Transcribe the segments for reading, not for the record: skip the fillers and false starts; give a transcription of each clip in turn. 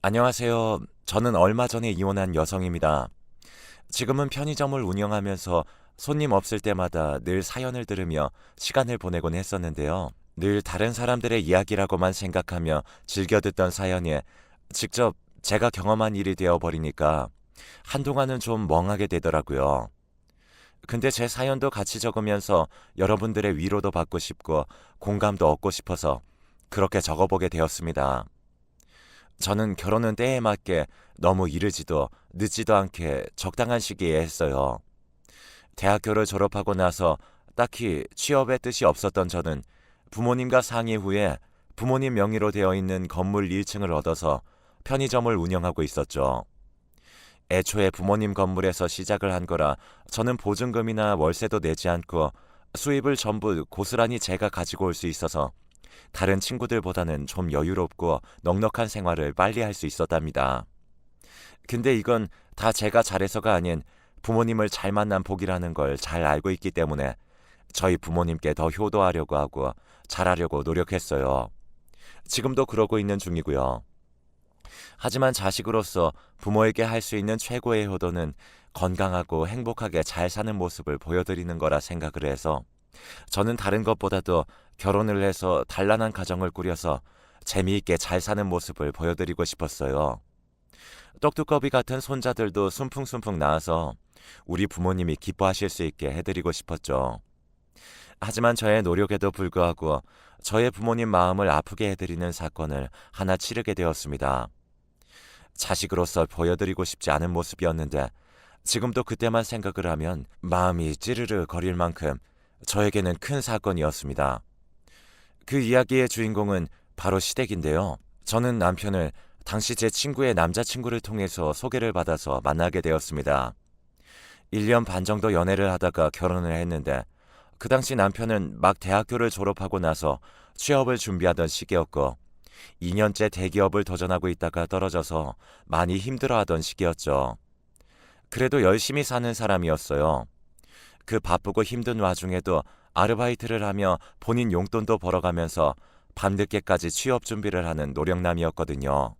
안녕하세요. 저는 얼마 전에 이혼한 여성입니다. 지금은 편의점을 운영하면서 손님 없을 때마다 늘 사연을 들으며 시간을 보내곤 했었는데요. 늘 다른 사람들의 이야기라고만 생각하며 즐겨 듣던 사연이 직접 제가 경험한 일이 되어버리니까 한동안은 좀 멍하게 되더라고요. 근데 제 사연도 같이 적으면서 여러분들의 위로도 받고 싶고 공감도 얻고 싶어서 그렇게 적어보게 되었습니다. 저는 결혼은 때에 맞게 너무 이르지도 늦지도 않게 적당한 시기에 했어요. 대학교를 졸업하고 나서 딱히 취업의 뜻이 없었던 저는 부모님과 상의 후에 부모님 명의로 되어 있는 건물 1층을 얻어서 편의점을 운영하고 있었죠. 애초에 부모님 건물에서 시작을 한 거라 저는 보증금이나 월세도 내지 않고 수입을 전부 고스란히 제가 가지고 올 수 있어서 다른 친구들보다는 좀 여유롭고 넉넉한 생활을 빨리 할 수 있었답니다. 근데 이건 다 제가 잘해서가 아닌 부모님을 잘 만난 복이라는 걸 잘 알고 있기 때문에 저희 부모님께 더 효도하려고 하고 잘하려고 노력했어요. 지금도 그러고 있는 중이고요. 하지만 자식으로서 부모에게 할 수 있는 최고의 효도는 건강하고 행복하게 잘 사는 모습을 보여드리는 거라 생각을 해서 저는 다른 것보다도 결혼을 해서 단란한 가정을 꾸려서 재미있게 잘 사는 모습을 보여드리고 싶었어요. 떡두꺼비 같은 손자들도 순풍순풍 낳아서 우리 부모님이 기뻐하실 수 있게 해드리고 싶었죠. 하지만 저의 노력에도 불구하고 저의 부모님 마음을 아프게 해드리는 사건을 하나 치르게 되었습니다. 자식으로서 보여드리고 싶지 않은 모습이었는데 지금도 그때만 생각을 하면 마음이 찌르르 거릴 만큼 저에게는 큰 사건이었습니다. 그 이야기의 주인공은 바로 시댁인데요. 저는 남편을 당시 제 친구의 남자친구를 통해서 소개를 받아서 만나게 되었습니다. 1년 반 정도 연애를 하다가 결혼을 했는데 그 당시 남편은 막 대학교를 졸업하고 나서 취업을 준비하던 시기였고 2년째 대기업을 도전하고 있다가 떨어져서 많이 힘들어하던 시기였죠. 그래도 열심히 사는 사람이었어요. 그 바쁘고 힘든 와중에도 아르바이트를 하며 본인 용돈도 벌어가면서 밤늦게까지 취업 준비를 하는 노력남이었거든요.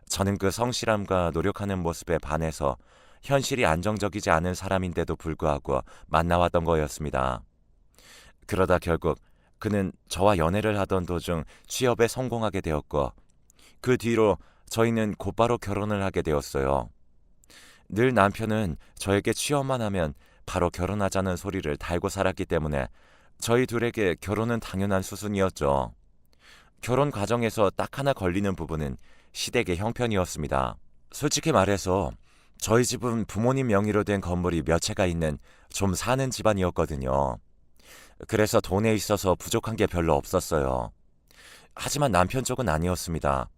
저는 그 성실함과 노력하는 모습에 반해서 현실이 안정적이지 않은 사람인데도 불구하고 만나왔던 거였습니다. 그러다 결국 그는 저와 연애를 하던 도중 취업에 성공하게 되었고 그 뒤로 저희는 곧바로 결혼을 하게 되었어요. 늘 남편은 저에게 취업만 하면 바로 결혼하자는 소리를 달고 살았기 때문에 저희 둘에게 결혼은 당연한 수순이었죠. 결혼 과정에서 딱 하나 걸리는 부분은 시댁의 형편이었습니다. 솔직히 말해서 저희 집은 부모님 명의로 된 건물이 몇 채가 있는 좀 사는 집안이었거든요. 그래서 돈에 있어서 부족한 게 별로 없었어요. 하지만 남편 쪽은 아니었습니다.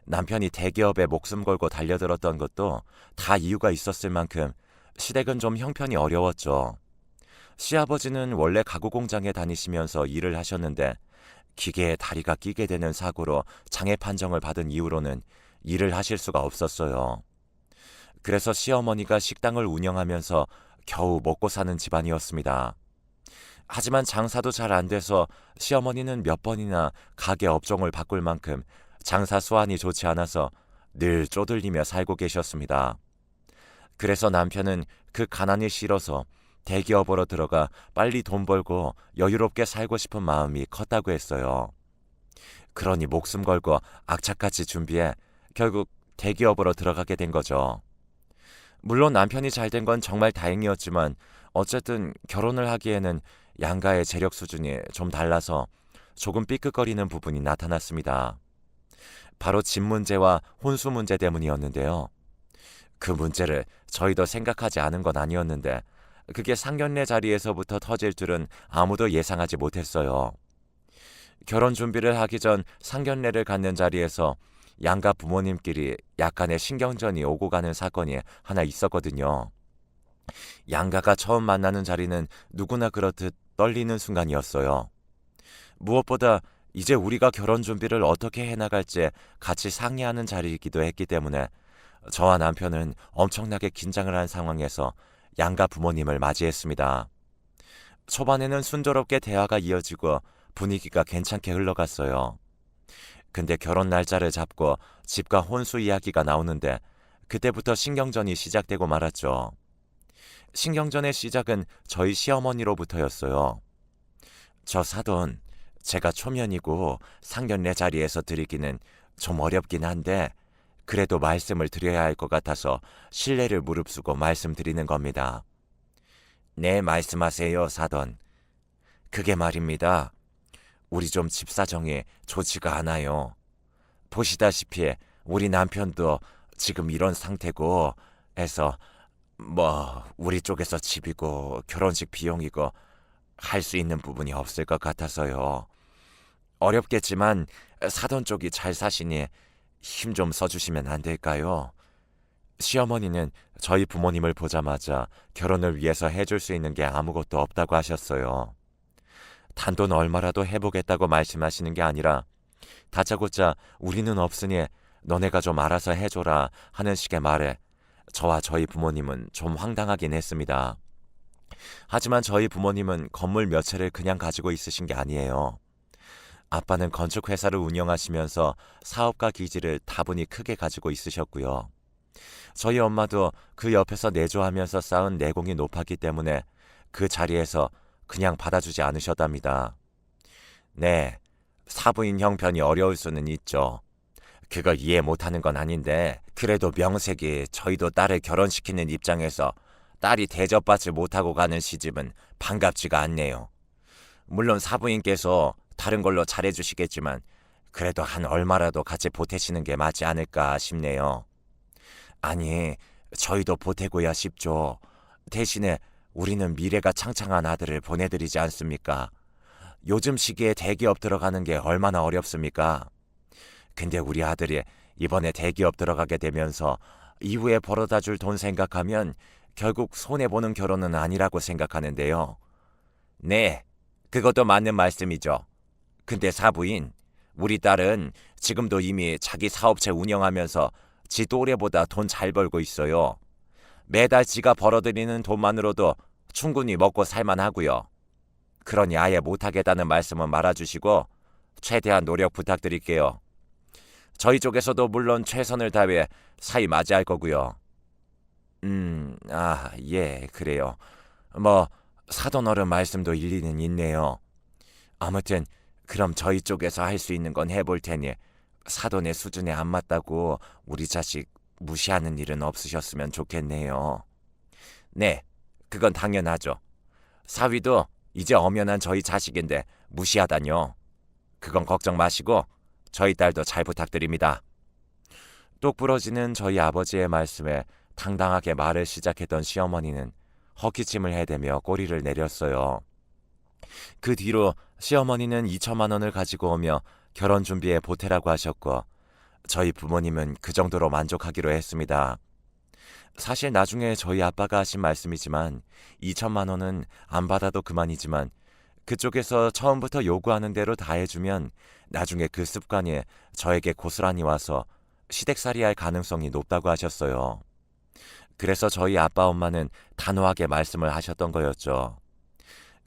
남편이 대기업에 목숨 걸고 달려들었던 것도 다 이유가 있었을 만큼 시댁은 좀 형편이 어려웠죠. 시아버지는 원래 가구 공장에 다니시면서 일을 하셨는데 기계에 다리가 끼게 되는 사고로 장애 판정을 받은 이후로는 일을 하실 수가 없었어요. 그래서 시어머니가 식당을 운영하면서 겨우 먹고 사는 집안이었습니다. 하지만 장사도 잘 안 돼서 시어머니는 몇 번이나 가게 업종을 바꿀 만큼 장사 수완이 좋지 않아서 늘 쪼들리며 살고 계셨습니다. 그래서 남편은 그 가난이 싫어서 대기업으로 들어가 빨리 돈 벌고 여유롭게 살고 싶은 마음이 컸다고 했어요. 그러니 목숨 걸고 악착같이 준비해 결국 대기업으로 들어가게 된 거죠. 물론 남편이 잘 된 건 정말 다행이었지만 어쨌든 결혼을 하기에는 양가의 재력 수준이 좀 달라서 조금 삐끗거리는 부분이 나타났습니다. 바로 집 문제와 혼수 문제 때문이었는데요. 그 문제를 저희도 생각하지 않은 건 아니었는데 그게 상견례 자리에서부터 터질 줄은 아무도 예상하지 못했어요. 결혼 준비를 하기 전 상견례를 갖는 자리에서 양가 부모님끼리 약간의 신경전이 오고 가는 사건이 하나 있었거든요. 양가가 처음 만나는 자리는 누구나 그렇듯 떨리는 순간이었어요. 무엇보다 이제 우리가 결혼 준비를 어떻게 해나갈지 같이 상의하는 자리이기도 했기 때문에 저와 남편은 엄청나게 긴장을 한 상황에서 양가 부모님을 맞이했습니다. 초반에는 순조롭게 대화가 이어지고 분위기가 괜찮게 흘러갔어요. 근데 결혼 날짜를 잡고 집과 혼수 이야기가 나오는데 그때부터 신경전이 시작되고 말았죠. 신경전의 시작은 저희 시어머니로부터였어요. 저 사돈, 제가 초면이고 상견례 자리에서 드리기는 좀 어렵긴 한데 그래도 말씀을 드려야 할 것 같아서 신뢰를 무릅쓰고 말씀드리는 겁니다. 네, 말씀하세요, 사돈. 그게 말입니다. 우리 좀 집 사정이 좋지가 않아요. 보시다시피 우리 남편도 지금 이런 상태고 해서 우리 쪽에서 집이고 결혼식 비용이고 할 수 있는 부분이 없을 것 같아서요. 어렵겠지만 사돈 쪽이 잘 사시니 힘 좀 써주시면 안 될까요? 시어머니는 저희 부모님을 보자마자 결혼을 위해서 해줄 수 있는 게 아무것도 없다고 하셨어요. 단돈 얼마라도 해보겠다고 말씀하시는 게 아니라 다짜고짜 우리는 없으니 너네가 좀 알아서 해줘라 하는 식의 말에 저와 저희 부모님은 좀 황당하긴 했습니다. 하지만 저희 부모님은 건물 몇 채를 그냥 가지고 있으신 게 아니에요. 아빠는 건축회사를 운영하시면서 사업가 기지를 다분히 크게 가지고 있으셨고요. 저희 엄마도 그 옆에서 내조하면서 쌓은 내공이 높았기 때문에 그 자리에서 그냥 받아주지 않으셨답니다. 네, 사부인 형편이 어려울 수는 있죠. 그걸 이해 못하는 건 아닌데 그래도 명색이 저희도 딸을 결혼시키는 입장에서 딸이 대접받지 못하고 가는 시집은 반갑지가 않네요. 물론 사부인께서 다른 걸로 잘해주시겠지만 그래도 한 얼마라도 같이 보태시는 게 맞지 않을까 싶네요. 아니, 저희도 보태고야 싶죠. 대신에 우리는 미래가 창창한 아들을 보내드리지 않습니까? 요즘 시기에 대기업 들어가는 게 얼마나 어렵습니까? 근데 우리 아들이 이번에 대기업 들어가게 되면서 이후에 벌어다 줄 돈 생각하면 결국 손해보는 결혼은 아니라고 생각하는데요. 네, 그것도 맞는 말씀이죠. 근데 사부인, 우리 딸은 지금도 이미 자기 사업체 운영하면서 지 또래보다 돈 잘 벌고 있어요. 매달 지가 벌어들이는 돈만으로도 충분히 먹고 살만하고요. 그러니 아예 못하겠다는 말씀은 말아주시고 최대한 노력 부탁드릴게요. 저희 쪽에서도 물론 최선을 다해 사이 맞이할 거고요. 예, 그래요. 사돈 어른 말씀도 일리는 있네요. 아무튼 그럼 저희 쪽에서 할 수 있는 건 해볼 테니 사돈의 수준에 안 맞다고 우리 자식 무시하는 일은 없으셨으면 좋겠네요. 네, 그건 당연하죠. 사위도 이제 엄연한 저희 자식인데 무시하다뇨. 그건 걱정 마시고 저희 딸도 잘 부탁드립니다. 똑 부러지는 저희 아버지의 말씀에 당당하게 말을 시작했던 시어머니는 헛기침을 해대며 꼬리를 내렸어요. 그 뒤로 시어머니는 2천만 원을 가지고 오며 결혼 준비에 보태라고 하셨고 저희 부모님은 그 정도로 만족하기로 했습니다. 사실 나중에 저희 아빠가 하신 말씀이지만 2천만 원은 안 받아도 그만이지만 그쪽에서 처음부터 요구하는 대로 다 해주면 나중에 그 습관이 저에게 고스란히 와서 시댁살이 할 가능성이 높다고 하셨어요. 그래서 저희 아빠 엄마는 단호하게 말씀을 하셨던 거였죠.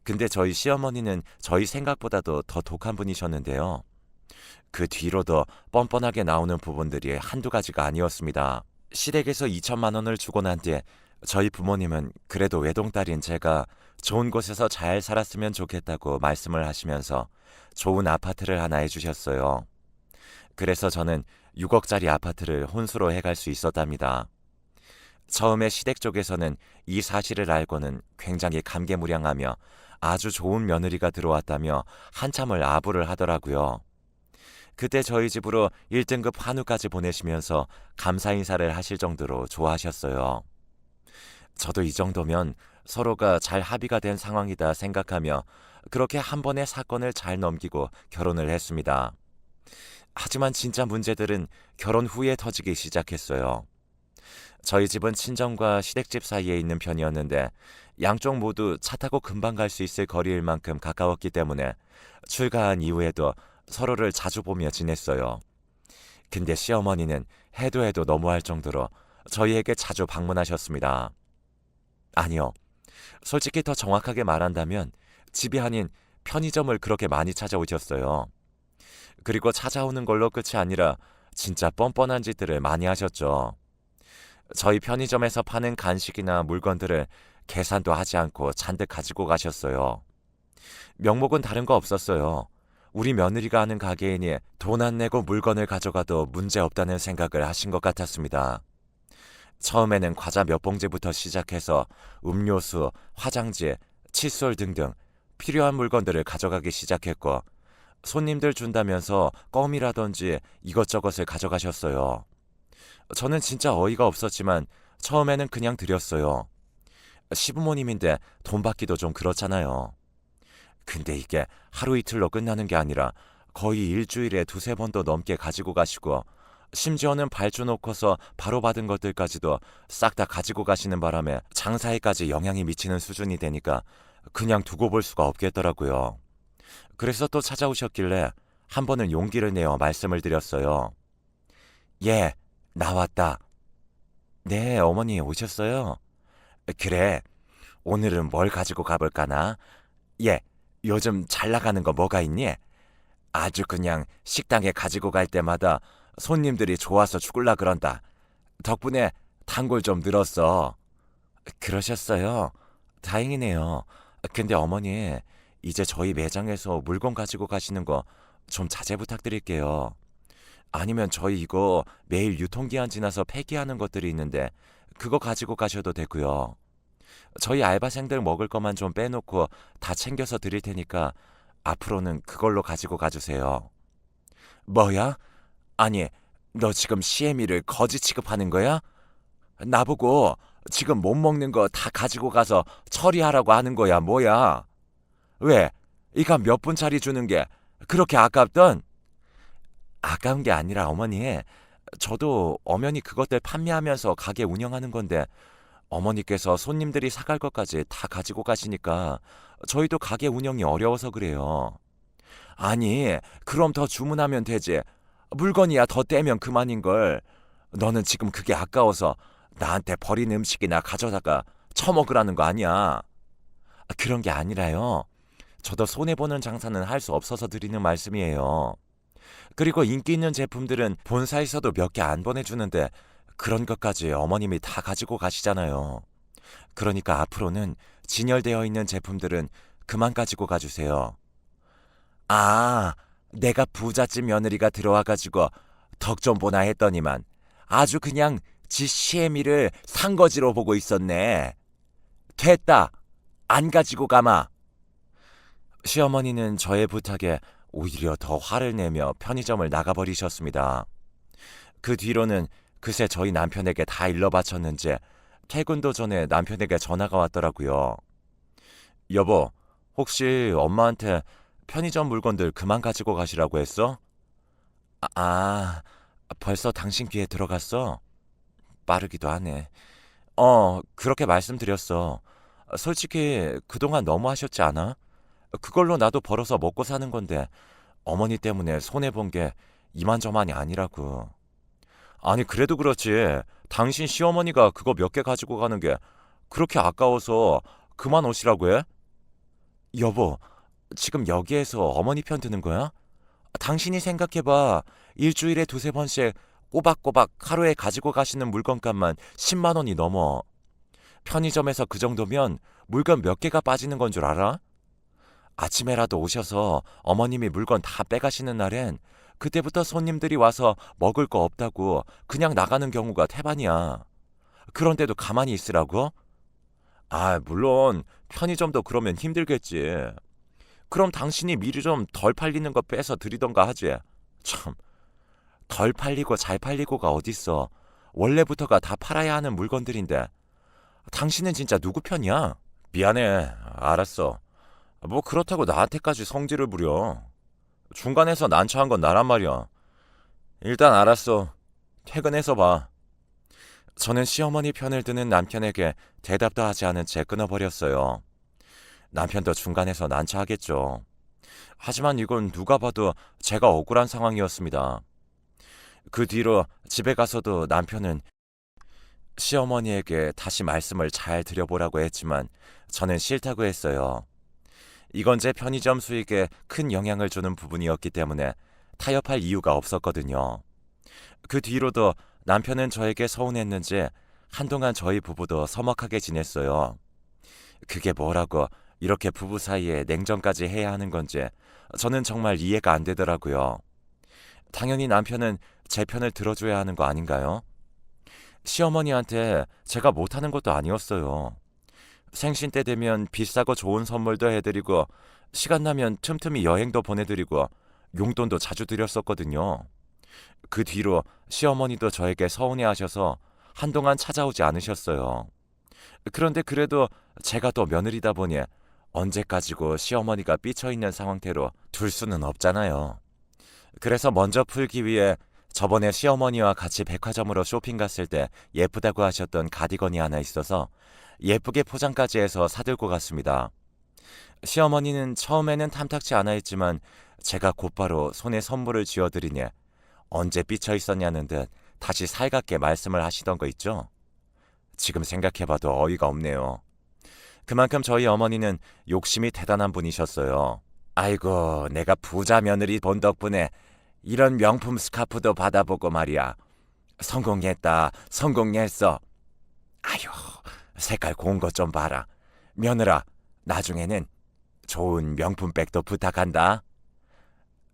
근데 저희 시어머니는 저희 생각보다도 더 독한 분이셨는데요. 그 뒤로도 뻔뻔하게 나오는 부분들이 한두 가지가 아니었습니다. 시댁에서 2천만 원을 주고 난 뒤에 저희 부모님은 그래도 외동딸인 제가 좋은 곳에서 잘 살았으면 좋겠다고 말씀을 하시면서 좋은 아파트를 하나 해주셨어요. 그래서 저는 6억짜리 아파트를 혼수로 해갈 수 있었답니다. 처음에 시댁 쪽에서는 이 사실을 알고는 굉장히 감개무량하며 아주 좋은 며느리가 들어왔다며 한참을 아부를 하더라고요. 그때 저희 집으로 1등급 한우까지 보내시면서 감사 인사를 하실 정도로 좋아하셨어요. 저도 이 정도면 서로가 잘 합의가 된 상황이다 생각하며 그렇게 한 번의 사건을 잘 넘기고 결혼을 했습니다. 하지만 진짜 문제들은 결혼 후에 터지기 시작했어요. 저희 집은 친정과 시댁집 사이에 있는 편이었는데 양쪽 모두 차 타고 금방 갈 수 있을 거리일 만큼 가까웠기 때문에 출가한 이후에도 서로를 자주 보며 지냈어요. 근데 시어머니는 해도 해도 너무할 정도로 저희에게 자주 방문하셨습니다. 아니요. 솔직히 더 정확하게 말한다면 집이 아닌 편의점을 그렇게 많이 찾아오셨어요. 그리고 찾아오는 걸로 끝이 아니라 진짜 뻔뻔한 짓들을 많이 하셨죠. 저희 편의점에서 파는 간식이나 물건들을 계산도 하지 않고 잔뜩 가지고 가셨어요. 명목은 다른 거 없었어요. 우리 며느리가 하는 가게이니 돈 안 내고 물건을 가져가도 문제 없다는 생각을 하신 것 같았습니다. 처음에는 과자 몇 봉지부터 시작해서 음료수, 화장지, 칫솔 등등 필요한 물건들을 가져가기 시작했고, 손님들 준다면서 껌이라든지 이것저것을 가져가셨어요. 저는 진짜 어이가 없었지만 처음에는 그냥 드렸어요. 시부모님인데 돈 받기도 좀 그렇잖아요. 근데 이게 하루 이틀로 끝나는 게 아니라 거의 일주일에 두세 번도 넘게 가지고 가시고, 심지어는 발주 놓고서 바로 받은 것들까지도 싹 다 가지고 가시는 바람에 장사에까지 영향이 미치는 수준이 되니까 그냥 두고 볼 수가 없겠더라고요. 그래서 또 찾아오셨길래 한 번은 용기를 내어 말씀을 드렸어요. 예, 나왔다. 네, 어머니 오셨어요? 그래, 오늘은 뭘 가지고 가볼까나? 예, 요즘 잘 나가는 거 뭐가 있니? 아주 그냥 식당에 가지고 갈 때마다 손님들이 좋아서 죽을라 그런다. 덕분에 단골 좀 늘었어. 그러셨어요? 다행이네요. 근데 어머니, 이제 저희 매장에서 물건 가지고 가시는 거 좀 자제 부탁드릴게요. 아니면 저희 이거 매일 유통기한 지나서 폐기하는 것들이 있는데 그거 가지고 가셔도 되고요. 저희 알바생들 먹을 것만 좀 빼놓고 다 챙겨서 드릴 테니까 앞으로는 그걸로 가지고 가주세요. 뭐야? 아니, 너 지금 시애미를 거지 취급하는 거야? 나보고 지금 못 먹는 거 다 가지고 가서 처리하라고 하는 거야, 뭐야? 왜? 이가 몇 분짜리 주는 게 그렇게 아깝던? 아까운 게 아니라 어머니, 저도 엄연히 그것들 판매하면서 가게 운영하는 건데 어머니께서 손님들이 사갈 것까지 다 가지고 가시니까 저희도 가게 운영이 어려워서 그래요. 아니, 그럼 더 주문하면 되지. 물건이야 더 떼면 그만인걸. 너는 지금 그게 아까워서 나한테 버린 음식이나 가져다가 처먹으라는 거 아니야. 그런 게 아니라요. 저도 손해보는 장사는 할 수 없어서 드리는 말씀이에요. 그리고 인기 있는 제품들은 본사에서도 몇 개 안 보내주는데 그런 것까지 어머님이 다 가지고 가시잖아요. 그러니까 앞으로는 진열되어 있는 제품들은 그만 가지고 가주세요. 아, 내가 부잣집 며느리가 들어와가지고 덕 좀 보나 했더니만 아주 그냥 지 시애미를 산거지로 보고 있었네. 됐다. 안 가지고 가마. 시어머니는 저의 부탁에 오히려 더 화를 내며 편의점을 나가버리셨습니다. 그 뒤로는 그새 저희 남편에게 다 일러 바쳤는지 퇴근도 전에 남편에게 전화가 왔더라고요. 여보, 혹시 엄마한테 편의점 물건들 그만 가지고 가시라고 했어? 벌써 당신 귀에 들어갔어? 빠르기도 하네. 그렇게 말씀드렸어. 솔직히 그동안 너무 하셨지 않아? 그걸로 나도 벌어서 먹고 사는 건데 어머니 때문에 손해본 게 이만저만이 아니라고. 아니 그래도 그렇지. 당신 시어머니가 그거 몇 개 가지고 가는 게 그렇게 아까워서 그만 오시라고 해? 여보, 지금 여기에서 어머니 편 드는 거야? 당신이 생각해봐. 일주일에 두세 번씩 꼬박꼬박 하루에 가지고 가시는 물건값만 10만 원이 넘어. 편의점에서 그 정도면 물건 몇 개가 빠지는 건 줄 알아? 아침에라도 오셔서 어머님이 물건 다 빼가시는 날엔 그때부터 손님들이 와서 먹을 거 없다고 그냥 나가는 경우가 태반이야. 그런데도 가만히 있으라고? 물론 편의점도 그러면 힘들겠지. 그럼 당신이 미리 좀 덜 팔리는 거 빼서 드리던가 하지. 참, 덜 팔리고 잘 팔리고가 어딨어. 원래부터가 다 팔아야 하는 물건들인데. 당신은 진짜 누구 편이야? 미안해. 알았어. 뭐 그렇다고 나한테까지 성질을 부려. 중간에서 난처한 건 나란 말이야. 일단 알았어. 퇴근해서 봐. 저는 시어머니 편을 드는 남편에게 대답도 하지 않은 채 끊어버렸어요. 남편도 중간에서 난처하겠죠. 하지만 이건 누가 봐도 제가 억울한 상황이었습니다. 그 뒤로 집에 가서도 남편은 시어머니에게 다시 말씀을 잘 드려보라고 했지만 저는 싫다고 했어요. 이건 제 편의점 수익에 큰 영향을 주는 부분이었기 때문에 타협할 이유가 없었거든요. 그 뒤로도 남편은 저에게 서운했는지 한동안 저희 부부도 서먹하게 지냈어요. 그게 뭐라고 이렇게 부부 사이에 냉전까지 해야 하는 건지 저는 정말 이해가 안 되더라고요. 당연히 남편은 제 편을 들어줘야 하는 거 아닌가요? 시어머니한테 제가 못하는 것도 아니었어요. 생신 때 되면 비싸고 좋은 선물도 해드리고 시간 나면 틈틈이 여행도 보내드리고 용돈도 자주 드렸었거든요. 그 뒤로 시어머니도 저에게 서운해하셔서 한동안 찾아오지 않으셨어요. 그런데 그래도 제가 또 며느리다 보니 언제까지고 시어머니가 삐쳐있는 상황대로 둘 수는 없잖아요. 그래서 먼저 풀기 위해 저번에 시어머니와 같이 백화점으로 쇼핑 갔을 때 예쁘다고 하셨던 가디건이 하나 있어서 예쁘게 포장까지 해서 사들고 갔습니다. 시어머니는 처음에는 탐탁치 않아 했지만 제가 곧바로 손에 선물을 쥐어드리니 언제 삐쳐 있었냐는 듯 다시 살갑게 말씀을 하시던 거 있죠? 지금 생각해봐도 어이가 없네요. 그만큼 저희 어머니는 욕심이 대단한 분이셨어요. 아이고, 내가 부자 며느리 본 덕분에 이런 명품 스카프도 받아보고 말이야. 성공했다, 성공했어. 아휴, 색깔 고운 것 좀 봐라. 며느라, 나중에는 좋은 명품 백도 부탁한다.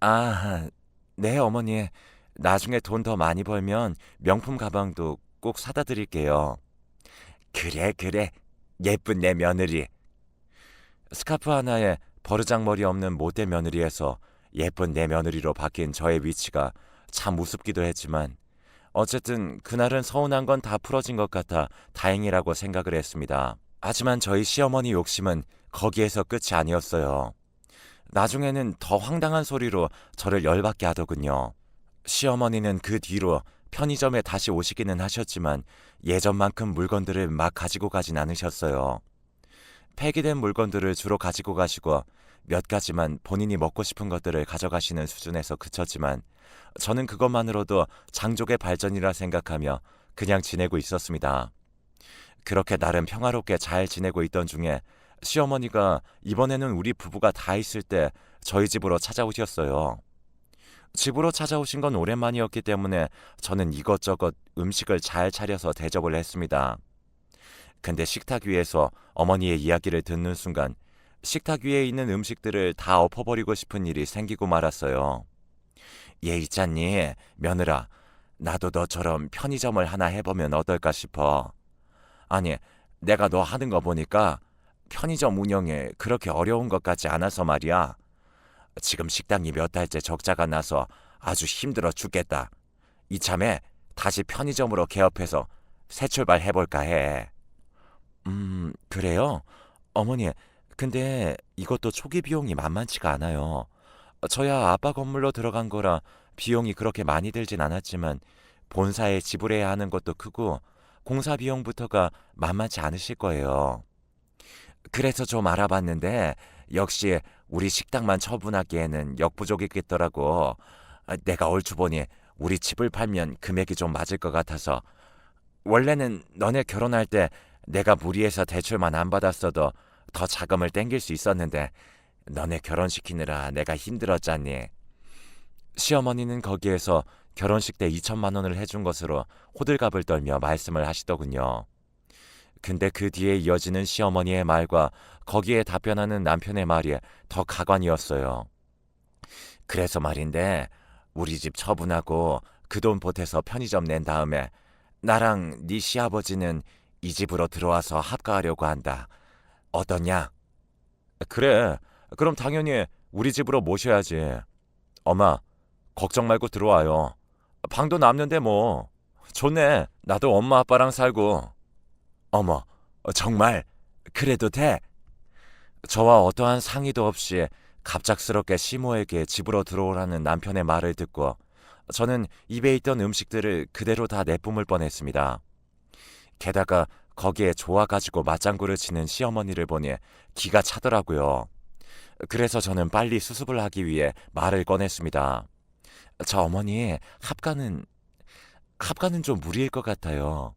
아, 네, 어머니. 나중에 돈 더 많이 벌면 명품 가방도 꼭 사다 드릴게요. 그래, 그래. 예쁜 내 며느리. 스카프 하나에 버르장머리 없는 못된 며느리에서 예쁜 내 며느리로 바뀐 저의 위치가 참 우습기도 했지만 어쨌든 그날은 서운한 건 다 풀어진 것 같아 다행이라고 생각을 했습니다. 하지만 저희 시어머니 욕심은 거기에서 끝이 아니었어요. 나중에는 더 황당한 소리로 저를 열받게 하더군요. 시어머니는 그 뒤로 편의점에 다시 오시기는 하셨지만 예전만큼 물건들을 막 가지고 가진 않으셨어요. 폐기된 물건들을 주로 가지고 가시고 몇 가지만 본인이 먹고 싶은 것들을 가져가시는 수준에서 그쳤지만 저는 그것만으로도 장족의 발전이라 생각하며 그냥 지내고 있었습니다. 그렇게 나름 평화롭게 잘 지내고 있던 중에 시어머니가 이번에는 우리 부부가 다 있을 때 저희 집으로 찾아오셨어요. 집으로 찾아오신 건 오랜만이었기 때문에 저는 이것저것 음식을 잘 차려서 대접을 했습니다. 근데 식탁 위에서 어머니의 이야기를 듣는 순간 식탁 위에 있는 음식들을 다 엎어버리고 싶은 일이 생기고 말았어요. 얘 있잖니, 며느라. 나도 너처럼 편의점을 하나 해보면 어떨까 싶어. 아니, 내가 너 하는 거 보니까 편의점 운영에 그렇게 어려운 것 같지 않아서 말이야. 지금 식당이 몇 달째 적자가 나서 아주 힘들어 죽겠다. 이참에 다시 편의점으로 개업해서 새 출발 해볼까 해. 그래요? 어머니, 근데 이것도 초기 비용이 만만치가 않아요. 저야 아빠 건물로 들어간 거라 비용이 그렇게 많이 들진 않았지만 본사에 지불해야 하는 것도 크고 공사 비용부터가 만만치 않으실 거예요. 그래서 좀 알아봤는데 역시 우리 식당만 처분하기에는 역부족이겠더라고. 내가 얼추 보니 우리 집을 팔면 금액이 좀 맞을 것 같아서 원래는 너네 결혼할 때 내가 무리해서 대출만 안 받았어도 더 자금을 땡길 수 있었는데 너네 결혼시키느라 내가 힘들었잖니. 시어머니는 거기에서 결혼식 때 2천만 원을 해준 것으로 호들갑을 떨며 말씀을 하시더군요. 근데 그 뒤에 이어지는 시어머니의 말과 거기에 답변하는 남편의 말이 더 가관이었어요. 그래서 말인데 우리 집 처분하고 그 돈 보태서 편의점 낸 다음에 나랑 네 시아버지는 이 집으로 들어와서 합가하려고 한다. 어떠냐? 그래. 그럼 당연히 우리 집으로 모셔야지. 엄마, 걱정 말고 들어와요. 방도 남는데 뭐. 좋네. 나도 엄마 아빠랑 살고. 어머, 정말 그래도 돼? 저와 어떠한 상의도 없이 갑작스럽게 시모에게 집으로 들어오라는 남편의 말을 듣고 저는 입에 있던 음식들을 그대로 다 내뿜을 뻔했습니다. 게다가 거기에 좋아가지고 맞장구를 치는 시어머니를 보니 기가 차더라고요. 그래서 저는 빨리 수습을 하기 위해 말을 꺼냈습니다. 저 어머니 합가는 좀 무리일 것 같아요.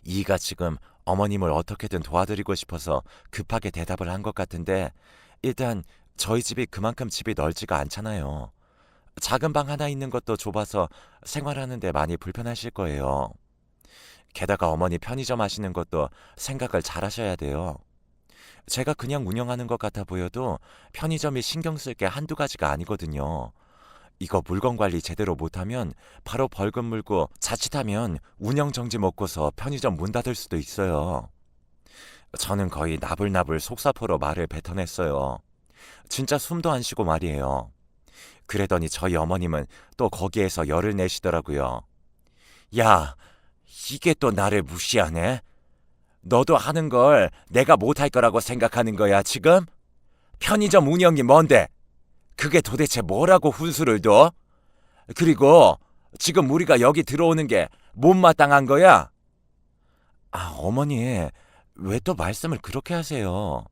이가 지금 어머님을 어떻게든 도와드리고 싶어서 급하게 대답을 한 것 같은데 일단 저희 집이 그만큼 집이 넓지가 않잖아요. 작은 방 하나 있는 것도 좁아서 생활하는데 많이 불편하실 거예요. 게다가 어머니 편의점 하시는 것도 생각을 잘 하셔야 돼요. 제가 그냥 운영하는 것 같아 보여도 편의점이 신경 쓸 게 한두 가지가 아니거든요. 이거 물건 관리 제대로 못하면 바로 벌금 물고 자칫하면 운영 정지 먹고서 편의점 문 닫을 수도 있어요. 저는 거의 나불나불 속사포로 말을 뱉어냈어요. 진짜 숨도 안 쉬고 말이에요. 그러더니 저희 어머님은 또 거기에서 열을 내시더라고요. 야, 이게 또 나를 무시하네? 너도 하는 걸 내가 못할 거라고 생각하는 거야, 지금? 편의점 운영이 뭔데? 그게 도대체 뭐라고 훈수를 둬? 그리고 지금 우리가 여기 들어오는 게 못마땅한 거야? 아, 어머니, 왜 또 말씀을 그렇게 하세요?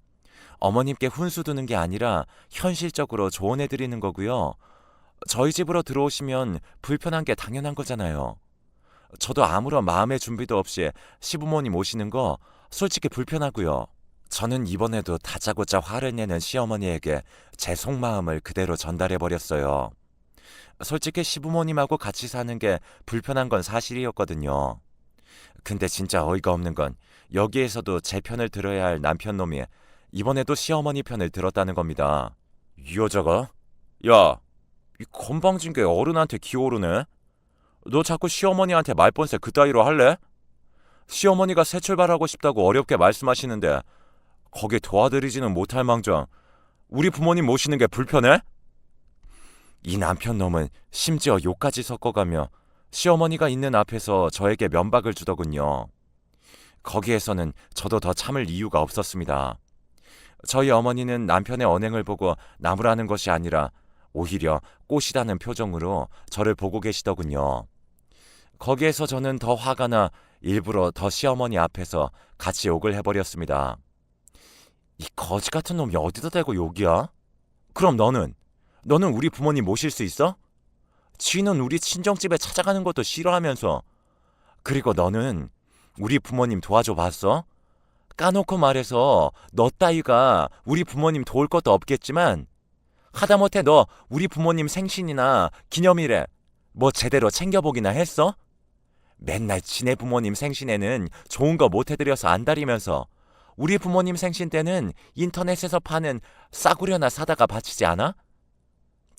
어머님께 훈수 두는 게 아니라 현실적으로 조언해 드리는 거고요. 저희 집으로 들어오시면 불편한 게 당연한 거잖아요. 저도 아무런 마음의 준비도 없이 시부모님 오시는 거 솔직히 불편하고요. 저는 이번에도 다짜고짜 화를 내는 시어머니에게 제 속마음을 그대로 전달해 버렸어요. 솔직히 시부모님하고 같이 사는 게 불편한 건 사실이었거든요. 근데 진짜 어이가 없는 건 여기에서도 제 편을 들어야 할 남편 놈이 이번에도 시어머니 편을 들었다는 겁니다. 이 여자가? 야, 이 건방진 게 어른한테 기어오르네? 너 자꾸 시어머니한테 말본세 그따위로 할래? 시어머니가 새 출발하고 싶다고 어렵게 말씀하시는데 거기에 도와드리지는 못할 망정 우리 부모님 모시는 게 불편해? 이 남편 놈은 심지어 욕까지 섞어가며 시어머니가 있는 앞에서 저에게 면박을 주더군요. 거기에서는 저도 더 참을 이유가 없었습니다. 저희 어머니는 남편의 언행을 보고 나무라는 것이 아니라 오히려 꽃이라는 표정으로 저를 보고 계시더군요. 거기에서 저는 더 화가 나 일부러 더 시어머니 앞에서 같이 욕을 해버렸습니다. 이 거지 같은 놈이 어디다 대고 욕이야? 그럼 너는 우리 부모님 모실 수 있어? 지는 우리 친정집에 찾아가는 것도 싫어하면서 그리고 너는 우리 부모님 도와줘 봤어? 까놓고 말해서 너 따위가 우리 부모님 도울 것도 없겠지만 하다못해 너 우리 부모님 생신이나 기념일에 뭐 제대로 챙겨보기나 했어? 맨날 지네 부모님 생신에는 좋은 거 못 해드려서 안달이면서 우리 부모님 생신 때는 인터넷에서 파는 싸구려나 사다가 바치지 않아?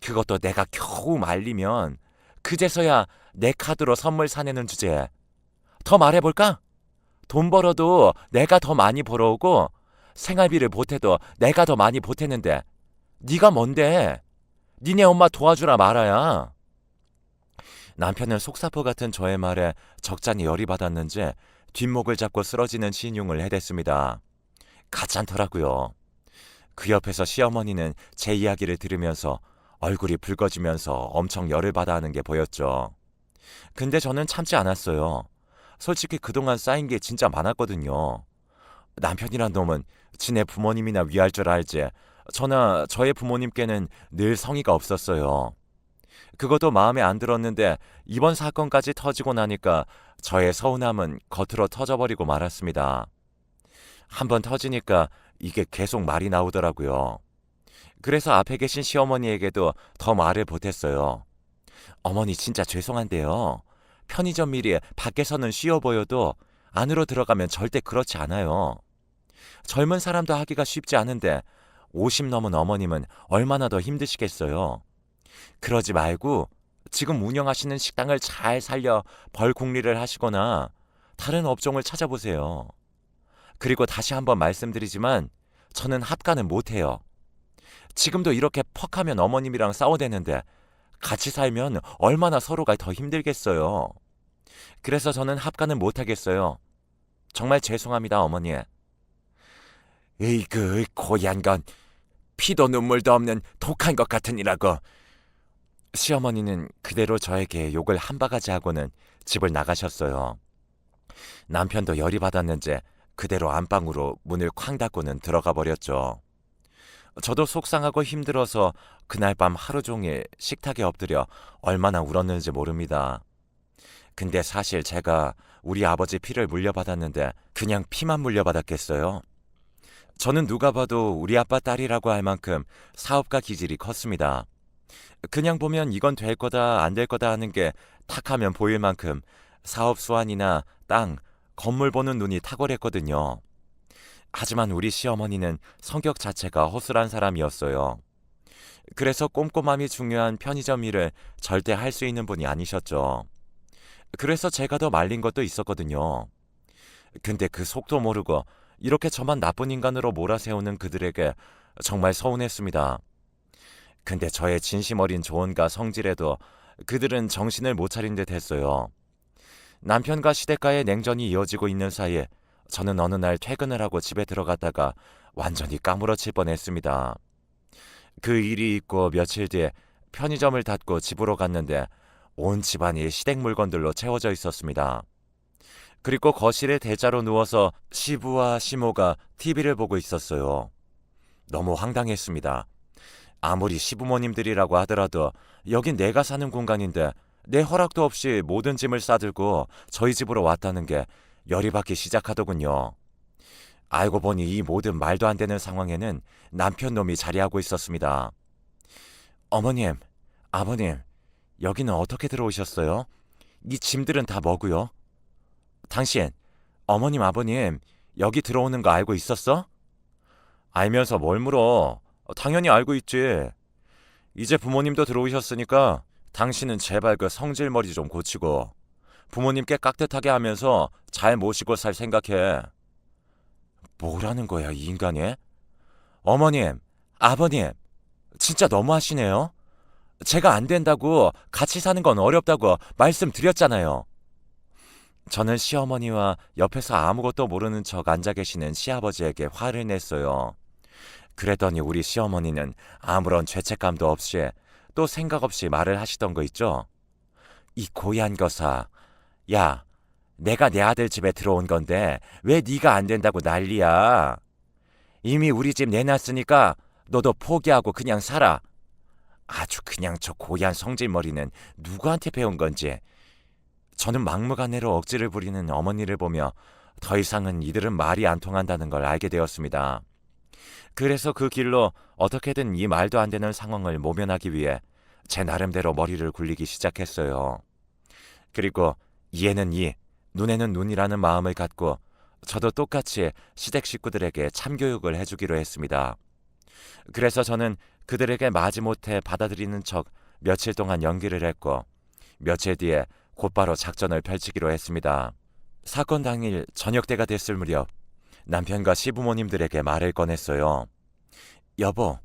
그것도 내가 겨우 말리면 그제서야 내 카드로 선물 사내는 주제에 더 말해볼까? 돈 벌어도 내가 더 많이 벌어오고 생활비를 보태도 내가 더 많이 보태는데 네가 뭔데? 니네 엄마 도와주라 말아야. 남편은 속사포 같은 저의 말에 적잖이 열이 받았는지 뒷목을 잡고 쓰러지는 신용을 해댔습니다. 가짠더라고요. 그 옆에서 시어머니는 제 이야기를 들으면서 얼굴이 붉어지면서 엄청 열을 받아 하는 게 보였죠. 근데 저는 참지 않았어요. 솔직히 그동안 쌓인 게 진짜 많았거든요. 남편이란 놈은 지네 부모님이나 위할 줄 알지 저나 저의 부모님께는 늘 성의가 없었어요. 그것도 마음에 안 들었는데 이번 사건까지 터지고 나니까 저의 서운함은 겉으로 터져버리고 말았습니다. 한번 터지니까 이게 계속 말이 나오더라고요. 그래서 앞에 계신 시어머니에게도 더 말을 보탰어요. 어머니 진짜 죄송한데요. 편의점 일이 밖에서는 쉬워 보여도 안으로 들어가면 절대 그렇지 않아요. 젊은 사람도 하기가 쉽지 않은데 50 넘은 어머님은 얼마나 더 힘드시겠어요. 그러지 말고 지금 운영하시는 식당을 잘 살려 벌궁리를 하시거나 다른 업종을 찾아보세요. 그리고 다시 한번 말씀드리지만 저는 합가는 못해요. 지금도 이렇게 퍽하면 어머님이랑 싸워대는데 같이 살면 얼마나 서로가 더 힘들겠어요. 그래서 저는 합가는 못하겠어요. 정말 죄송합니다, 어머니. 으이그 고얀 건 피도 눈물도 없는 독한 것 같으니라고. 시어머니는 그대로 저에게 욕을 한 바가지 하고는 집을 나가셨어요. 남편도 열이 받았는지 그대로 안방으로 문을 쾅 닫고는 들어가 버렸죠. 저도 속상하고 힘들어서 그날 밤 하루 종일 식탁에 엎드려 얼마나 울었는지 모릅니다. 근데 사실 제가 우리 아버지 피를 물려받았는데 그냥 피만 물려받았겠어요? 저는 누가 봐도 우리 아빠 딸이라고 할 만큼 사업가 기질이 컸습니다. 그냥 보면 이건 될 거다, 안 될 거다 하는 게 탁 하면 보일 만큼 사업 수완이나 땅, 건물 보는 눈이 탁월했거든요. 하지만 우리 시어머니는 성격 자체가 허술한 사람이었어요. 그래서 꼼꼼함이 중요한 편의점 일을 절대 할 수 있는 분이 아니셨죠. 그래서 제가 더 말린 것도 있었거든요. 근데 그 속도 모르고 이렇게 저만 나쁜 인간으로 몰아세우는 그들에게 정말 서운했습니다. 근데 저의 진심 어린 조언과 성질에도 그들은 정신을 못 차린 듯 했어요. 남편과 시댁과의 냉전이 이어지고 있는 사이에 저는 어느 날 퇴근을 하고 집에 들어갔다가 완전히 까무러칠 뻔했습니다. 그 일이 있고 며칠 뒤에 편의점을 닫고 집으로 갔는데 온 집안이 시댁 물건들로 채워져 있었습니다. 그리고 거실에 대자로 누워서 시부와 시모가 TV를 보고 있었어요. 너무 황당했습니다. 아무리 시부모님들이라고 하더라도 여긴 내가 사는 공간인데 내 허락도 없이 모든 짐을 싸들고 저희 집으로 왔다는 게 열이 받기 시작하더군요. 알고 보니 이 모든 말도 안 되는 상황에는 남편 놈이 자리하고 있었습니다. 어머님, 아버님, 여기는 어떻게 들어오셨어요? 이 짐들은 다 뭐고요? 당신, 어머님, 아버님, 여기 들어오는 거 알고 있었어? 알면서 뭘 물어? 당연히 알고 있지. 이제 부모님도 들어오셨으니까 당신은 제발 그 성질머리 좀 고치고 부모님께 깍듯하게 하면서 잘 모시고 살 생각해. 뭐라는 거야, 이 인간이? 어머님, 아버님, 진짜 너무하시네요. 제가 안 된다고 같이 사는 건 어렵다고 말씀드렸잖아요. 저는 시어머니와 옆에서 아무것도 모르는 척 앉아 계시는 시아버지에게 화를 냈어요. 그랬더니 우리 시어머니는 아무런 죄책감도 없이 또 생각 없이 말을 하시던 거 있죠? 이 고얀 거사. 야, 내가 내 아들 집에 들어온 건데 왜 네가 안 된다고 난리야. 이미 우리 집 내놨으니까 너도 포기하고 그냥 살아. 아주 그냥 저 고얀 성질머리는 누구한테 배운 건지. 저는 막무가내로 억지를 부리는 어머니를 보며 더 이상은 이들은 말이 안 통한다는 걸 알게 되었습니다. 그래서 그 길로 어떻게든 이 말도 안 되는 상황을 모면하기 위해 제 나름대로 머리를 굴리기 시작했어요. 그리고 이에는 이, 눈에는 눈이라는 마음을 갖고 저도 똑같이 시댁 식구들에게 참교육을 해주기로 했습니다. 그래서 저는 그들에게 마지못해 받아들이는 척 며칠 동안 연기를 했고 며칠 뒤에 곧바로 작전을 펼치기로 했습니다. 사건 당일 저녁 때가 됐을 무렵 남편과 시부모님들에게 말을 꺼냈어요. 여보,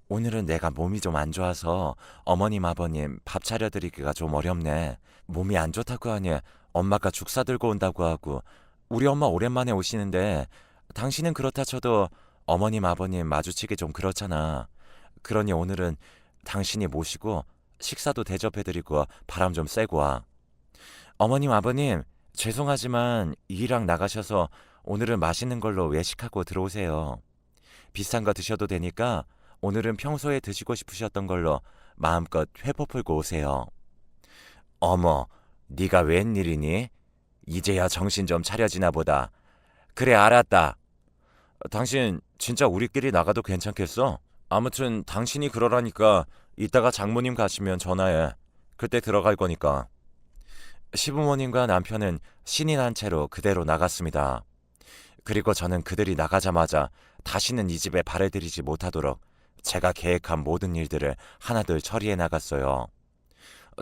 오늘은 내가 몸이 좀 안 좋아서 어머님 아버님 밥 차려드리기가 좀 어렵네. 몸이 안 좋다고 하니 엄마가 죽 사들고 온다고 하고 우리 엄마 오랜만에 오시는데 당신은 그렇다 쳐도 어머님 아버님 마주치기 좀 그렇잖아. 그러니 오늘은 당신이 모시고 식사도 대접해드리고 바람 좀 쐬고 와. 어머님 아버님 죄송하지만 일이랑 나가셔서 오늘은 맛있는 걸로 외식하고 들어오세요. 비싼 거 드셔도 되니까 오늘은 평소에 드시고 싶으셨던 걸로 마음껏 회포 풀고 오세요. 어머, 네가 웬일이니? 이제야 정신 좀 차려지나 보다. 그래, 알았다. 당신 진짜 우리끼리 나가도 괜찮겠어? 아무튼 당신이 그러라니까 이따가 장모님 가시면 전화해. 그때 들어갈 거니까. 시부모님과 남편은 신이 난 채로 그대로 나갔습니다. 그리고 저는 그들이 나가자마자 다시는 이 집에 발을 들이지 못하도록 제가 계획한 모든 일들을 하나둘 처리해 나갔어요.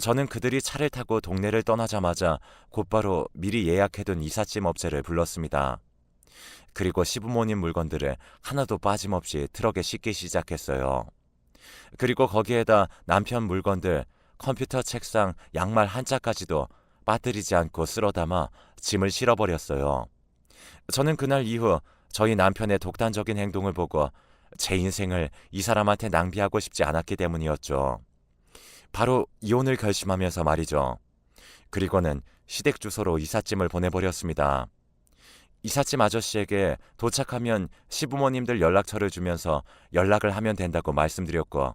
저는 그들이 차를 타고 동네를 떠나자마자 곧바로 미리 예약해둔 이삿짐 업체를 불렀습니다. 그리고 시부모님 물건들을 하나도 빠짐없이 트럭에 싣기 시작했어요. 그리고 거기에다 남편 물건들, 컴퓨터, 책상, 양말 한 짝까지도 빠뜨리지 않고 쓸어 담아 짐을 실어버렸어요. 저는 그날 이후 저희 남편의 독단적인 행동을 보고 제 인생을 이 사람한테 낭비하고 싶지 않았기 때문이었죠. 바로 이혼을 결심하면서 말이죠. 그리고는 시댁 주소로 이삿짐을 보내버렸습니다. 이삿짐 아저씨에게 도착하면 시부모님들 연락처를 주면서 연락을 하면 된다고 말씀드렸고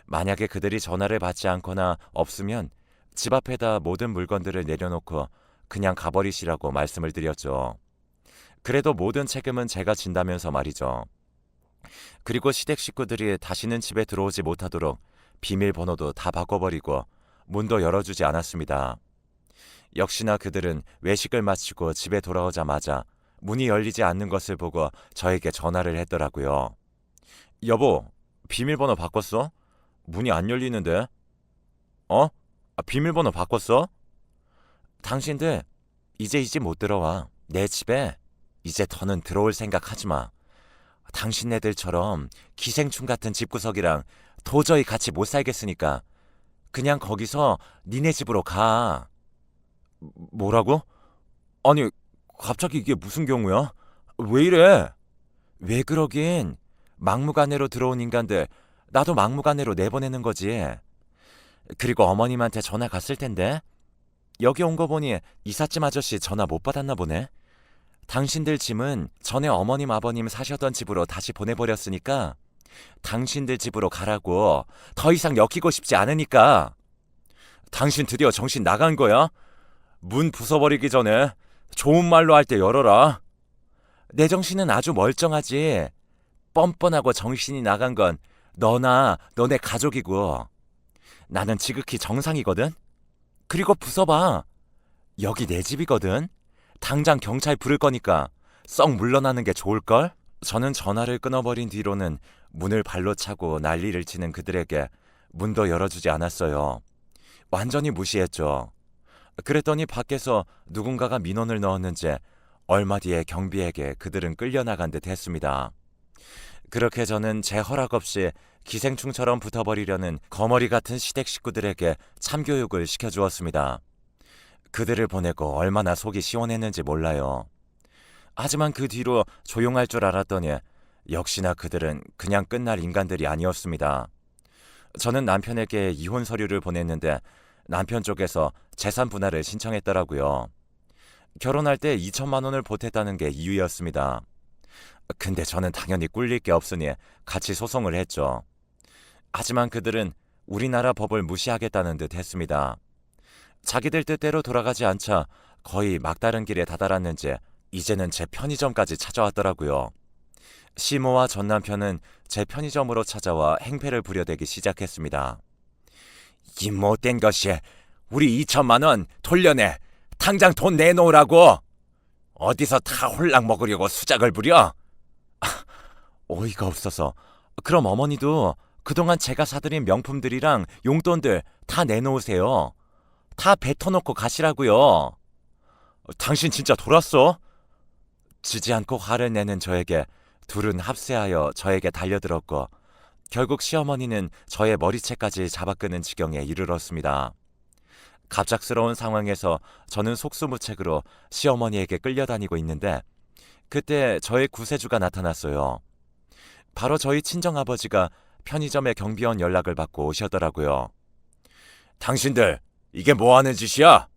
만약에 그들이 전화를 받지 않거나 없으면 집 앞에다 모든 물건들을 내려놓고 그냥 가버리시라고 말씀을 드렸죠. 그래도 모든 책임은 제가 진다면서 말이죠. 그리고 시댁 식구들이 다시는 집에 들어오지 못하도록 비밀번호도 다 바꿔버리고 문도 열어주지 않았습니다. 역시나 그들은 외식을 마치고 집에 돌아오자마자 문이 열리지 않는 것을 보고 저에게 전화를 했더라고요. 여보, 비밀번호 바꿨어? 문이 안 열리는데? 어? 비밀번호 바꿨어? 당신들 이제 이 집 못 들어와. 내 집에 이제 더는 들어올 생각 하지 마. 당신네들처럼 기생충 같은 집구석이랑 도저히 같이 못 살겠으니까 그냥 거기서 니네 집으로 가. 뭐라고? 아니, 갑자기 이게 무슨 경우야? 왜 이래? 왜 그러긴. 막무가내로 들어온 인간들 나도 막무가내로 내보내는 거지. 그리고 어머님한테 전화 갔을 텐데 여기 온 거 보니 이삿짐 아저씨 전화 못 받았나 보네. 당신들 짐은 전에 어머님 아버님 사셨던 집으로 다시 보내버렸으니까 당신들 집으로 가라고. 더 이상 엮이고 싶지 않으니까. 당신 드디어 정신 나간 거야? 문 부숴버리기 전에 좋은 말로 할 때 열어라. 내 정신은 아주 멀쩡하지. 뻔뻔하고 정신이 나간 건 너나 너네 가족이고 나는 지극히 정상이거든. 그리고 부숴봐. 여기 내 집이거든. 당장 경찰 부를 거니까 썩 물러나는 게 좋을걸? 저는 전화를 끊어버린 뒤로는 문을 발로 차고 난리를 치는 그들에게 문도 열어주지 않았어요. 완전히 무시했죠. 그랬더니 밖에서 누군가가 민원을 넣었는지 얼마 뒤에 경비에게 그들은 끌려나간 듯 했습니다. 그렇게 저는 제 허락 없이 기생충처럼 붙어버리려는 거머리 같은 시댁 식구들에게 참교육을 시켜주었습니다. 그들을 보내고 얼마나 속이 시원했는지 몰라요. 하지만 그 뒤로 조용할 줄 알았더니 역시나 그들은 그냥 끝날 인간들이 아니었습니다. 저는 남편에게 이혼 서류를 보냈는데 남편 쪽에서 재산 분할을 신청했더라고요. 결혼할 때 2천만 원을 보탰다는 게 이유였습니다. 근데 저는 당연히 꿀릴 게 없으니 같이 소송을 했죠. 하지만 그들은 우리나라 법을 무시하겠다는 듯 했습니다. 자기들 뜻대로 돌아가지 않자 거의 막다른 길에 다다랐는지 이제는 제 편의점까지 찾아왔더라고요. 시모와 전 남편은 제 편의점으로 찾아와 행패를 부려대기 시작했습니다. 이 못된 것이 우리 2천만 원 돌려내. 당장 돈 내놓으라고. 어디서 다 홀랑 먹으려고 수작을 부려? 어이가 없어서. 그럼 어머니도 그동안 제가 사드린 명품들이랑 용돈들 다 내놓으세요. 다 뱉어놓고 가시라고요. 당신 진짜 돌았어? 지지 않고 화를 내는 저에게 둘은 합세하여 저에게 달려들었고 결국 시어머니는 저의 머리채까지 잡아끄는 지경에 이르렀습니다. 갑작스러운 상황에서 저는 속수무책으로 시어머니에게 끌려다니고 있는데 그때 저의 구세주가 나타났어요. 바로 저희 친정아버지가 편의점의 경비원 연락을 받고 오셨더라고요. 당신들 이게 뭐하는 짓이야?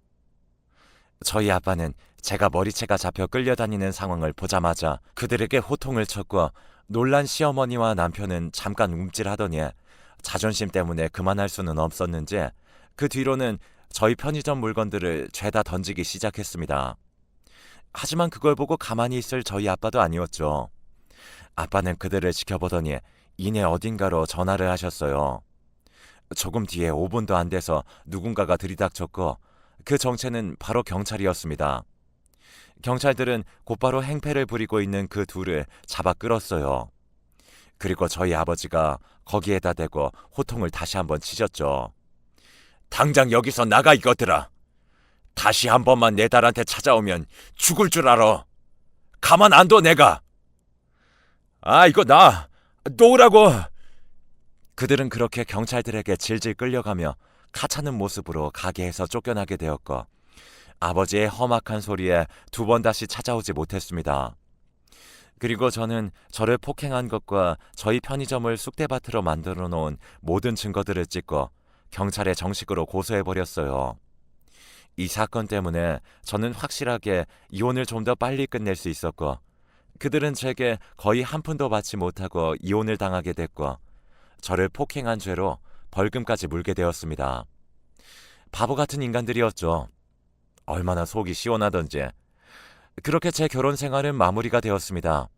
저희 아빠는 제가 머리채가 잡혀 끌려다니는 상황을 보자마자 그들에게 호통을 쳤고 놀란 시어머니와 남편은 잠깐 움찔하더니 자존심 때문에 그만할 수는 없었는지 그 뒤로는 저희 편의점 물건들을 죄다 던지기 시작했습니다. 하지만 그걸 보고 가만히 있을 저희 아빠도 아니었죠. 아빠는 그들을 지켜보더니 이내 어딘가로 전화를 하셨어요. 조금 뒤에 5분도 안 돼서 누군가가 들이닥쳤고 그 정체는 바로 경찰이었습니다. 경찰들은 곧바로 행패를 부리고 있는 그 둘을 잡아 끌었어요. 그리고 저희 아버지가 거기에다 대고 호통을 다시 한번 치셨죠. 당장 여기서 나가 이것들아. 다시 한 번만 내 딸한테 찾아오면 죽을 줄 알아. 가만 안 둬 내가. 이거 나 놓으라고. 그들은 그렇게 경찰들에게 질질 끌려가며 가차는 모습으로 가게에서 쫓겨나게 되었고 아버지의 험악한 소리에 두 번 다시 찾아오지 못했습니다. 그리고 저는 저를 폭행한 것과 저희 편의점을 쑥대밭으로 만들어 놓은 모든 증거들을 찍고 경찰에 정식으로 고소해버렸어요. 이 사건 때문에 저는 확실하게 이혼을 좀 더 빨리 끝낼 수 있었고 그들은 제게 거의 한 푼도 받지 못하고 이혼을 당하게 됐고 저를 폭행한 죄로 벌금까지 물게 되었습니다. 바보 같은 인간들이었죠. 얼마나 속이 시원하던지. 그렇게 제 결혼 생활은 마무리가 되었습니다.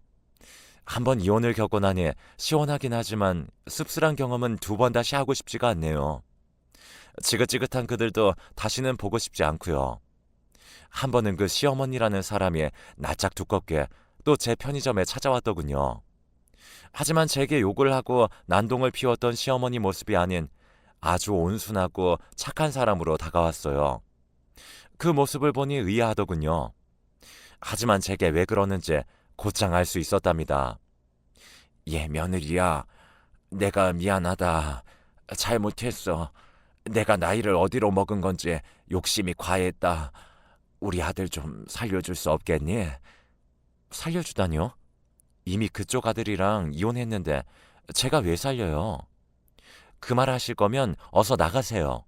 한번 이혼을 겪고 나니 시원하긴 하지만 씁쓸한 경험은 두 번 다시 하고 싶지가 않네요. 지긋지긋한 그들도 다시는 보고 싶지 않고요. 한 번은 그 시어머니라는 사람이 낯짝 두껍게 또 제 편의점에 찾아왔더군요. 하지만 제게 욕을 하고 난동을 피웠던 시어머니 모습이 아닌 아주 온순하고 착한 사람으로 다가왔어요. 그 모습을 보니 의아하더군요. 하지만 제게 왜 그러는지 곧장 알 수 있었답니다. 얘 며느리야, 내가 미안하다. 잘못했어. 내가 나이를 어디로 먹은 건지 욕심이 과했다. 우리 아들 좀 살려줄 수 없겠니? 살려주다니요? 이미 그쪽 아들이랑 이혼했는데 제가 왜 살려요? 그 말 하실 거면 어서 나가세요.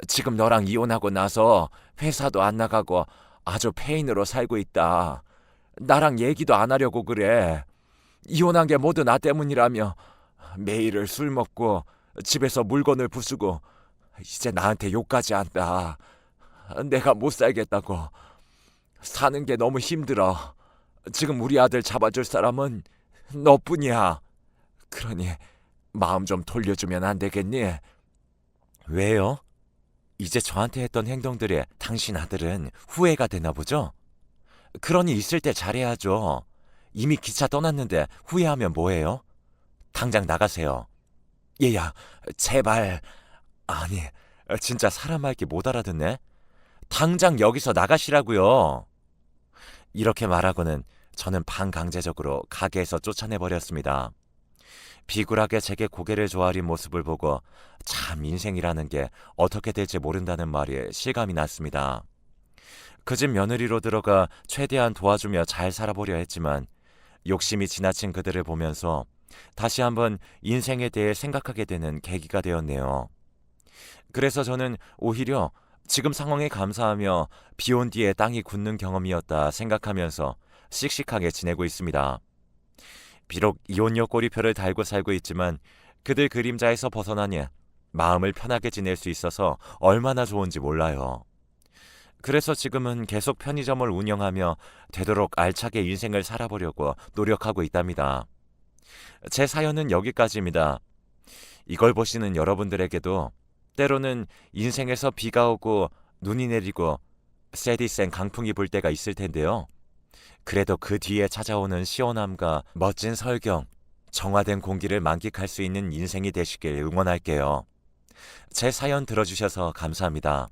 지금 너랑 이혼하고 나서 회사도 안 나가고 아주 폐인으로 살고 있다. 나랑 얘기도 안 하려고 그래. 이혼한 게 모두 나 때문이라며 매일을 술 먹고 집에서 물건을 부수고 이제 나한테 욕까지 한다. 내가 못 살겠다고. 사는 게 너무 힘들어. 지금 우리 아들 잡아줄 사람은 너뿐이야. 그러니 마음 좀 돌려주면 안 되겠니? 왜요? 이제 저한테 했던 행동들에 당신 아들은 후회가 되나 보죠? 그러니 있을 때 잘해야죠. 이미 기차 떠났는데 후회하면 뭐해요? 당장 나가세요. 얘야, 제발. 아니, 진짜 사람 말 게 못 알아듣네. 당장 여기서 나가시라고요. 이렇게 말하고는 저는 반강제적으로 가게에서 쫓아내버렸습니다. 비굴하게 제게 고개를 조아린 모습을 보고 참 인생이라는 게 어떻게 될지 모른다는 말이 실감이 났습니다. 그 집 며느리로 들어가 최대한 도와주며 잘 살아보려 했지만 욕심이 지나친 그들을 보면서 다시 한번 인생에 대해 생각하게 되는 계기가 되었네요. 그래서 저는 오히려 지금 상황에 감사하며 비온 뒤에 땅이 굳는 경험이었다 생각하면서 씩씩하게 지내고 있습니다. 비록 이혼녀 꼬리표를 달고 살고 있지만 그들 그림자에서 벗어나니 마음을 편하게 지낼 수 있어서 얼마나 좋은지 몰라요. 그래서 지금은 계속 편의점을 운영하며 되도록 알차게 인생을 살아보려고 노력하고 있답니다. 제 사연은 여기까지입니다. 이걸 보시는 여러분들에게도 때로는 인생에서 비가 오고 눈이 내리고 쎄디 센 강풍이 불 때가 있을 텐데요. 그래도 그 뒤에 찾아오는 시원함과 멋진 설경, 정화된 공기를 만끽할 수 있는 인생이 되시길 응원할게요. 제 사연 들어주셔서 감사합니다.